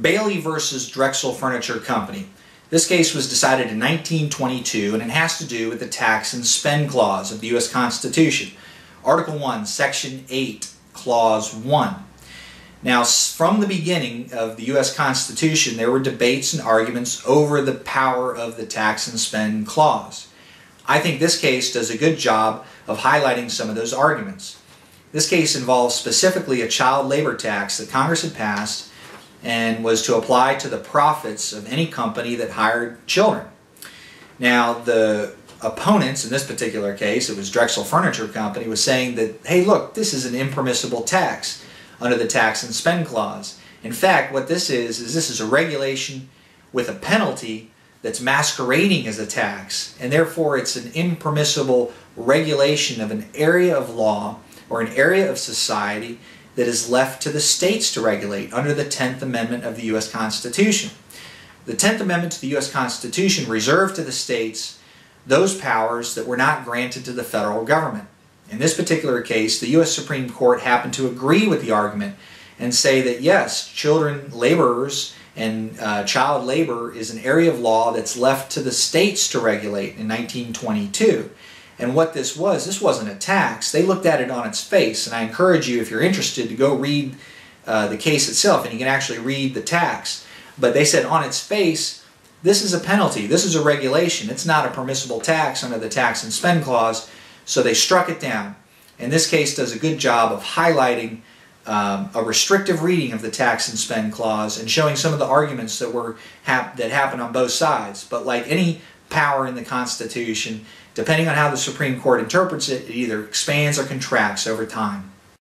Bailey versus Drexel Furniture Company. This case was decided in 1922, and it has to do with the Tax and Spend Clause of the U.S. Constitution. Article 1, Section 8, Clause 1. Now, from the beginning of the U.S. Constitution, there were debates and arguments over the power of the Tax and Spend Clause. I think this case does a good job of highlighting some of those arguments. This case involves specifically a child labor tax that Congress had passed and was to apply to the profits of any company that hired children. Now, the opponents in this particular case, it was Drexel Furniture Company, was saying that, hey, look, this is an impermissible tax under the Tax and Spend Clause. In fact, what this is this is a regulation with a penalty that's masquerading as a tax, and therefore it's an impermissible regulation of an area of law or an area of society that is left to the states to regulate under the 10th Amendment of the U.S. Constitution. The 10th Amendment to the U.S. Constitution reserved to the states those powers that were not granted to the federal government. In this particular case, the U.S. Supreme Court happened to agree with the argument and say that yes, children laborers and child labor is an area of law that's left to the states to regulate in 1922. And what this wasn't a tax. They looked at it on its face, and I encourage you, if you're interested, to go read the case itself, and you can actually read the tax. But they said on its face, this is a penalty, this is a regulation, it's not a permissible tax under the Tax and Spend Clause, so they struck it down. And this case does a good job of highlighting a restrictive reading of the Tax and Spend Clause and showing some of the arguments that happened on both sides. But like any power in the Constitution, depending on how the Supreme Court interprets it, it either expands or contracts over time.